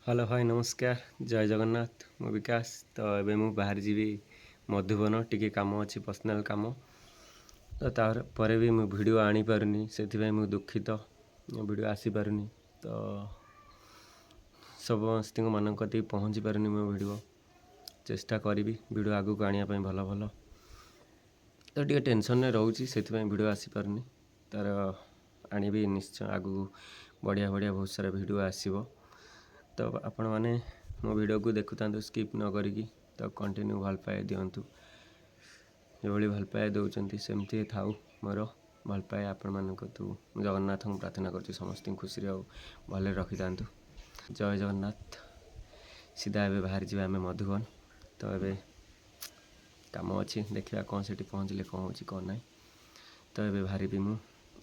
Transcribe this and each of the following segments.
Hello hi नमस्कार जय जगन्नाथ मु विकास तो एबे मु बाहर जीवी मधुबन टिके काम अच्छी पर्सनल काम तो तार पर भी मु वीडियो आनी पारुनी से मु दुखित वीडियो आसी पारुनी तो समस्त मान कति पहुँची पारुनी मो वीडियो चेष्टा करी वीडियो आगु को आने भल भल तो टे टेंशन रोचे से वीडियो आसी पारुनी तार आनी निश्चय आगु बढ़िया बढ़िया बहुत सारा वीडियो आसीबो तो आपण मैंने मो वीडियो को देखु था स्किप न करी तो कंटिन्यू भल पाए दिंतु जो भल पाए दौरान सेमती थाउ मोर भल पाए आपण मानक तू जगन्नाथ को प्रार्थना कर समस्त खुशी भले रखी था। जय जगन्नाथ सीधा एवं बाहर जावा आम मधुबन तो ये कम अच्छी देखा कौन से पहुँचले कौन हो कौन ना तो ये बाहर भी मु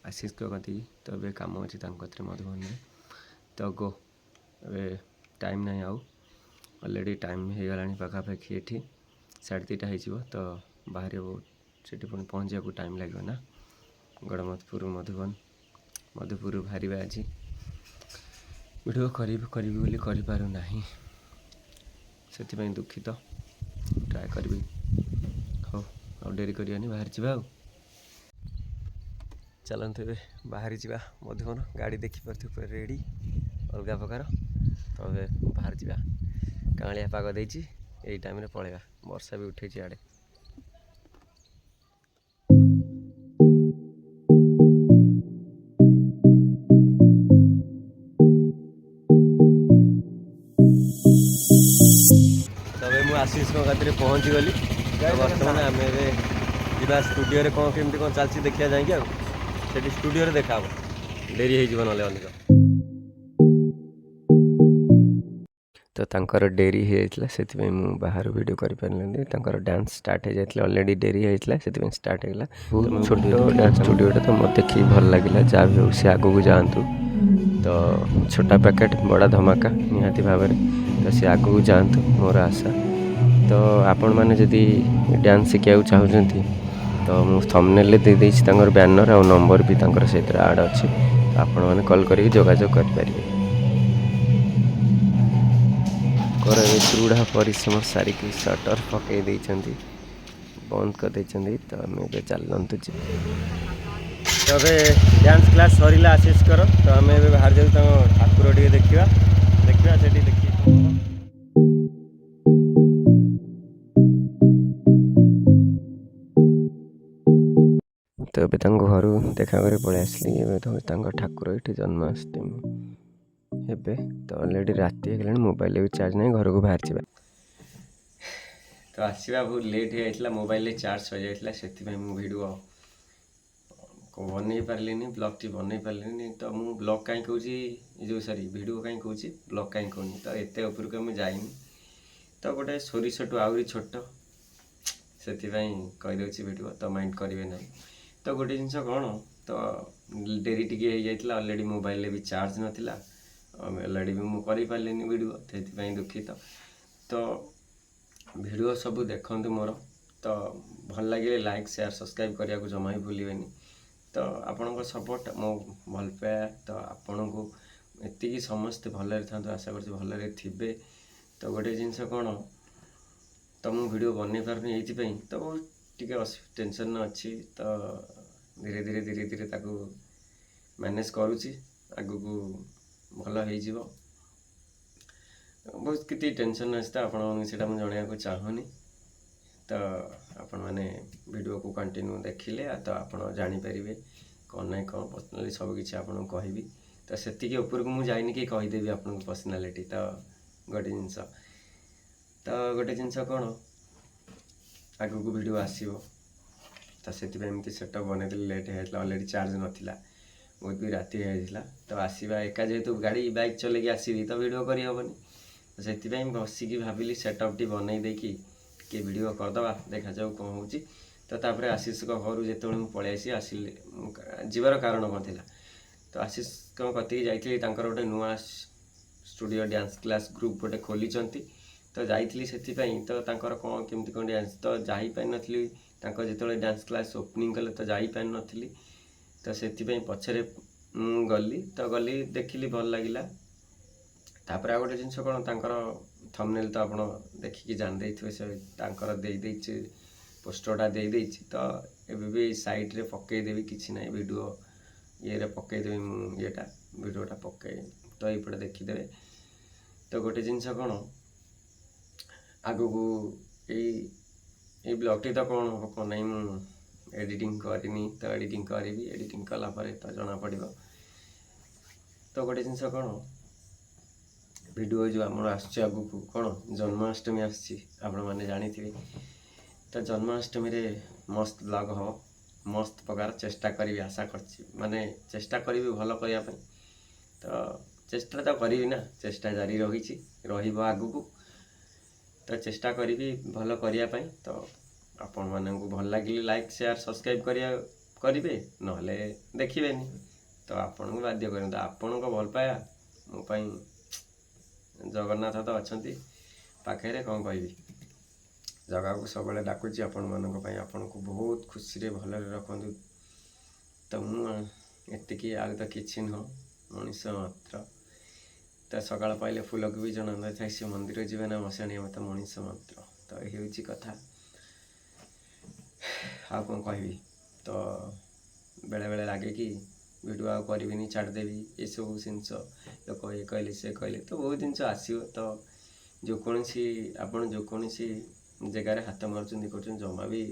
आशीष कती तो ये कम अच्छी मधुबन में तो गो ए टाइम नहीं आउ ऑलरेडी टाइम हो गला पाखापाखि ये 3:30 हो तो बाहर से पुणी पहुँचा को टाइम लगे ना गड़मधपुर मधुपुर बाहर आज वीडियो करी पारना से दुखित ट्राए करी हो आ डेरी करनी बाहर जा चलते ए बाहर जा मधुबन गाड़ी देखिपे रेडी अलग प्रकार तो बाहर जा कालिया पाग देती यही टाइम पलैया वर्षा भी उठे आड़े तबे मु आशीष खातिर पहुँची गली बर्तमान आम जा स्टूडियो कौन केमती कौन चलती देखा जाए आठ स्टूडियो देखा डेरी हो ना तो तांकर डेरी होता से बाहर वीडियो कर डांस स्टार्ट हो जाता ऑलरेडी डेरी होता से स्टार्ट होगा छोट डांस स्टूडियोटा तो मत देखिए भल लगे जहाँ भी हो सी आगू जातु तो छोटा पैकेट बड़ा धमाका निहाती भाव तो सी आगू जातु मोर आशा तो आपण मैंने जदि डांस शिखा चाहते तो मुझे थंबनेल दे देती बैनर आ नंबर भी से आड अच्छी आपण मैंने कॉल करके जोगाजोग करेंगे दृढ़ परिश्रम सारिक सटर पकई देती बंद कर देती तो आम ए चलतु तब डांस क्लास सरला आशीष कर तो आम ए बाहर जाऊ ठाकुर टे देखा देखा से देखिए तो ये घर देखा कर पलि आसली तो ठाकुर ये जन्माष्टमी एबे तो ऑलरेडी राति हो मोबाइल भी चार्ज नहीं घर को बाहर जा तो आसवा बहुत लेट हो जाता मोबाइल चार्ज सर जाता से वीडियो को बन पारे ब्लॉग टी बन पारे तो मुझे ब्लॉग कहीं कौन जो सॉरी वीडियो कहीं कौन ब्लॉग कहीं कौन तो एत उपरक मुझे जाइनी तो गोटे सोरिष टू आहरी छोट से कहीदे वीडियो तो माइंड करेंगे ना तो गोटे जिनस कौन तो डेरी टी हो जाता ऑलरेडी मोबाइल भी चार्ज नाला ऑलरेडी भी मुझे पारे वीडियो से दुखित तो वीडियो सब देखु मोर तो भल लगे लाइक शेयर सब्सक्राइब करने को जमा ही भूल तो आपण सपोर्ट मो भल पाया तो आपण को एति समस्ते भलरे था आशा कर भलरे थे तो गोटे जिनस कौन तो मुझे वीडियो बन पारनी ये तो बहुत टी टेंशन अच्छी तो धीरे धीरे धीरे धीरे ताकू मैनेज करुच्ची आगू को भल हो बहुत किसी टेंशन अच्छी तो आपसे जनवाक चाहूनी तो आपण मैंने वीडियो को कंटिन्यू देखिले तो आप जानीपर कौन ना कौन पर्सनाली सबकि आपको कहबी तो से ऊपर को मुझे जाइनि कि कहीदेवी आप पर्सनालीटी तो गोटे जिनस तो गोटे जिनस कौन आगू को वीडियो आसो तो से सेटअप बनई लेट हो ऑलरेडी चार्ज नाला बहुत भी राति होता तो आसवा एका जेहेतु गाड़ी बाइक चलेगी आसबि तो वीडियो करहबनी तो से बसिकी भाविली सेटअप टी बनई देकी कि वीडियो करदे देखा जाऊ कौन हो तो तापर आशीष घर जो पलि आसिले जीवार कारण कौन थी तो आशीष कती जाइए गोटे नुआ स्टूडियो डांस क्लास ग्रुप गोटे खोली तो जाइली से कौन केमती कौन डांस तो जापारी नी जो डांस क्लास ओपनिंग कले तो जापारी नी तो से पछरे गली तो गली देखिली भल लगिला ତାପରେ ଆଉ ଗୋଟେ ଜିନିଷ କ'ଣ, ତାଙ୍କର ଥମ୍ବନେଲ୍ ତ ଆପଣ ଦେଖିକି ଜାଣିଦେଇଥିବେ, ସେ ତାଙ୍କର ଦେଇଦେଇଛି ପୋଷ୍ଟରଟା ଦେଇଦେଇଛି। ତ ଏବେ ବି ସାଇଡ଼୍ରେ ପକାଇଦେବି, କିଛି ନାହିଁ, ଭିଡ଼ିଓ ଇଏରେ ପକାଇଦେବି, ମୁଁ ଭିଡ଼ିଓଟା ପକାଇ, ତ ଏଇପଟେ ଦେଖିଦେବେ। ତ ଗୋଟେ ଜିନିଷ କ'ଣ, ଆଗକୁ ଏଇ ବ୍ଲଗ୍ଟି ତ କ'ଣ ହେବ କ'ଣ ନାହିଁ, ମୁଁ ଏଡ଼ିଟିଂ କରିନି, ତ ଏଡ଼ିଟିଂ କରିବି। ଏଡ଼ିଟିଂ କଲା ପରେ ତ ଜଣାପଡ଼ିବ। ତ ଗୋଟେ ଜିନିଷ କ'ଣ, ଭିଡ଼ିଓ ଯେଉଁ ଆମର ଆସୁଛି ଆଗକୁ, କ'ଣ ଜନ୍ମାଷ୍ଟମୀ ଆସୁଛି, ଆପଣମାନେ ଜାଣିଥିବେ। ତ ଜନ୍ମାଷ୍ଟମୀରେ ମସ୍ତ ବ୍ଲଗ୍ ହେବ, ମସ୍ତ ପ୍ରକାର ଚେଷ୍ଟା କରିବି, ଆଶା କରିଛି, ମାନେ ଚେଷ୍ଟା କରିବି ଭଲ କରିବା ପାଇଁ। ତ ଚେଷ୍ଟା ତ କରିବି ନା, ଚେଷ୍ଟା ଜାରି ରହିବ ଆଗକୁ। ତ ଚେଷ୍ଟା କରିବି ଭଲ କରିବା ପାଇଁ। ତ ଆପଣମାନଙ୍କୁ ଭଲ ଲାଗିଲେ ଲାଇକ୍, ସେୟାର, ସବସ୍କ୍ରାଇବ୍ କରିବେ, ନହେଲେ ଦେଖିବେନି। ତ ଆପଣଙ୍କୁ ବାଧ୍ୟ କରନ୍ତୁ, ଆପଣଙ୍କ ଭଲ ପାଇବା ମୋ ପାଇଁ, ଜଗନ୍ନାଥ ତ ଅଛନ୍ତି ପାଖରେ, କ'ଣ କହିବି। ଜଗାକୁ ସବୁବେଳେ ଡାକୁଛି ଆପଣମାନଙ୍କ ପାଇଁ, ଆପଣଙ୍କୁ ବହୁତ ଖୁସିରେ ଭଲରେ ରଖନ୍ତୁ। ତ ମୁଁ ଏତିକି, ଆଉ ତ କିଛି ନୁହଁ, ମଣିଷ ମାତ୍ର। ତ ସକାଳ ପାଇଲେ ଫୁଲକୁ ବି ଜଣା ନଥାଏ, ସେ ମନ୍ଦିର ଯିବେ ନା ମଶାଣି, ଆମେ ତ ମଣିଷ ମାତ୍ର। ତ ଏ ହେଉଛି କଥା, ଆଉ କ'ଣ କହିବି। ତ ବେଳେବେଳେ ଲାଗେ କି ଭିଡ଼ିଓ ଆଉ କରିବିନି, ଛାଡ଼ିଦେବି, ଏସବୁ ଜିନିଷ, ଲୋକ ଏ କହିଲେ ସେ କହିଲେ, ତ ବହୁତ ଜିନିଷ ଆସିବ। ତ ଆପଣ ଯେକୌଣସି ଜାଗାରେ ହାତ ମାରୁଛନ୍ତି କରୁଛନ୍ତି, ଜମା ବି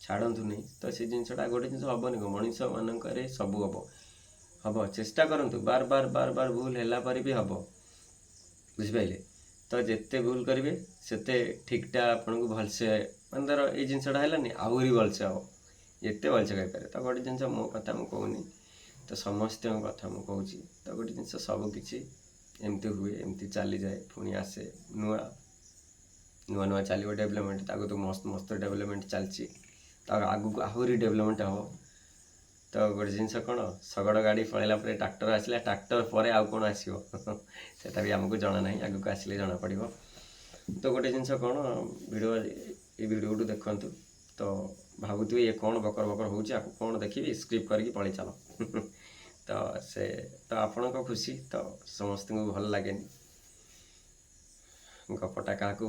ଛାଡ଼ନ୍ତୁନି। ତ ସେ ଜିନିଷଟା ଗୋଟେ ଜିନିଷ ହେବନି କ'ଣ, ମଣିଷମାନଙ୍କରେ ସବୁ ହେବ, ଚେଷ୍ଟା କରନ୍ତୁ, ବାର ବାର ଭୁଲ ହେଲା ପରେ ବି ହେବ, ବୁଝିପାରିଲେ। ତ ଯେତେ ଭୁଲ କରିବେ ସେତେ ଠିକ୍ଟା ଆପଣଙ୍କୁ ଭଲସେ, ମାନେ ଧର ଏଇ ଜିନିଷଟା ହେଲାନି, ଆହୁରି ଭଲସେ ହେବ, ଯେତେ ଭଲସେ କରିପାରିବେ। ତ ଗୋଟେ ଜିନିଷ, ମୋ କଥା ମୁଁ କହୁନି, ତ ସମସ୍ତଙ୍କ କଥା ମୁଁ କହୁଛି। ତ ଗୋଟେ ଜିନିଷ, ସବୁକିଛି ଏମିତି ହୁଏ, ଏମିତି ଚାଲିଯାଏ, ପୁଣି ଆସେ ନୂଆ ଚାଲିବ ଡେଭଲପମେଣ୍ଟ। ତାକୁ ତ ମସ୍ତ ଡେଭଲପମେଣ୍ଟ ଚାଲିଛି, ତ ଆଗକୁ ଆହୁରି ଡେଭଲପମେଣ୍ଟ ହେବ। ତ ଗୋଟେ ଜିନିଷ କ'ଣ, ଶଗଡ଼ ଗାଡ଼ି ପଳେଇଲା ପରେ ଟ୍ରାକ୍ଟର ଆସିଲା, ଟ୍ରାକ୍ଟର ପରେ ଆଉ କ'ଣ ଆସିବ ସେଟା ବି ଆମକୁ ଜଣା ନାହିଁ, ଆଗକୁ ଆସିଲେ ଜଣାପଡ଼ିବ। ତ ଗୋଟେ ଜିନିଷ କ'ଣ, ଏଇ ଭିଡ଼ିଓଠୁ ଦେଖନ୍ତୁ, ତ ଭାବୁଥିବେ ଇଏ କ'ଣ ବକର ହେଉଛି, ଆକୁ କ'ଣ ଦେଖିବି, ସ୍କ୍ରିପ୍ଟ କରିକି ପଳେଇ ଚାଲ ତ ଆପଣଙ୍କ ଖୁସି, ତ ସମସ୍ତଙ୍କୁ ଭଲ ଲାଗେନି। ଗପଟା କାହାକୁ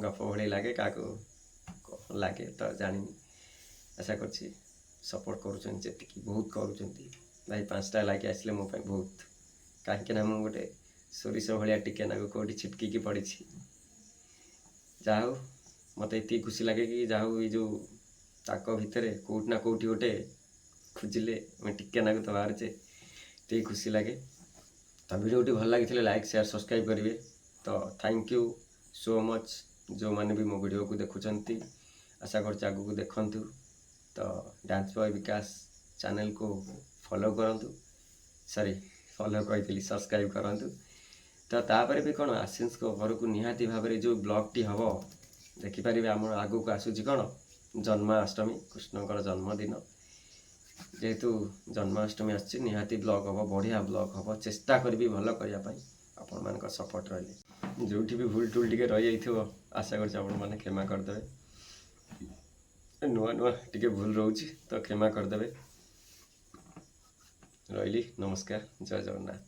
ଗପ ଭଳି ଲାଗେ, କାହାକୁ ଲାଗେ ତ ଜାଣିନି। ଆଶା କରୁଛି ସପୋର୍ଟ କରୁଛନ୍ତି, ଯେତିକି ବହୁତ କରୁଛନ୍ତି ଭାଇ। 5ଟା ଲାଇକ୍ ଆସିଲେ ମୋ ପାଇଁ ବହୁତ, କାହିଁକିନା ମୁଁ ଗୋଟେ ସୋରିଷ ଭଳିଆ ଟିକେ ନାକୁ କେଉଁଠି ଛିଟକିକି ପଡ଼ିଛି। ଯାହା ହଉ, ମୋତେ ଏତିକି ଖୁସି ଲାଗେ କି ଯାହା ହଉ, ଏଇ ଯେଉଁ ତାଙ୍କ ଭିତରେ କେଉଁଠି ନା କେଉଁଠି ଗୋଟେ ଖୋଜିଲେ ଆମେ ଟିକେ ନାକୁ ତ ବାହାରୁଛେ, ଏତିକି ଖୁସି ଲାଗେ। ତ ଭିଡ଼ିଓଟି ଭଲ ଲାଗିଥିଲେ ଲାଇକ୍, ସେୟାର, ସବସ୍କ୍ରାଇବ୍ କରିବେ। ତ ଥ୍ୟାଙ୍କ ୟୁ ସୋ ମଚ୍, ଯେଉଁମାନେ ବି ମୋ ଭିଡ଼ିଓକୁ ଦେଖୁଛନ୍ତି। ଆଶା କରୁଛି ଆଗକୁ ଦେଖନ୍ତୁ। ତ ଡ୍ୟାନ୍ସ ବୟ ବିକାଶ ଚ୍ୟାନେଲକୁ ଫଲୋ କରନ୍ତୁ, ସବସ୍କ୍ରାଇବ୍ କରନ୍ତୁ। ତ ତାପରେ ବି କ'ଣ, ଆଶିଷଙ୍କ ଘରକୁ ନିହାତି ଭାବରେ ଯେଉଁ ବ୍ଲଗ୍ଟି ହେବ, ଦେଖିପାରିବେ। ଆମର ଆଗକୁ ଆସୁଛି କ'ଣ, ଜନ୍ମାଷ୍ଟମୀ, କୃଷ୍ଣଙ୍କର ଜନ୍ମଦିନ। ଯେହେତୁ ଜନ୍ମାଷ୍ଟମୀ ଆସୁଛି, ନିହାତି ବ୍ଲଗ୍ ହେବ, ବଢ଼ିଆ ବ୍ଲଗ୍ ହେବ। ଚେଷ୍ଟା କରିବି ଭଲ କରିବା ପାଇଁ, ଆପଣମାନଙ୍କ ସପୋର୍ଟ ରହିଲେ। ଯେଉଁଠି ବି ଭୁଲ ଟୁଲ୍ ଟିକେ ରହିଯାଇଥିବ, ଆଶା କରୁଛି ଆପଣମାନେ କ୍ଷମା କରିଦେବେ। ନୂଆ ଟିକେ ଭୁଲ ରହୁଛି, ତ କ୍ଷମା କରିଦେବେ। ରହିଲି, ନମସ୍କାର, ଜୟ ଜଗନ୍ନାଥ।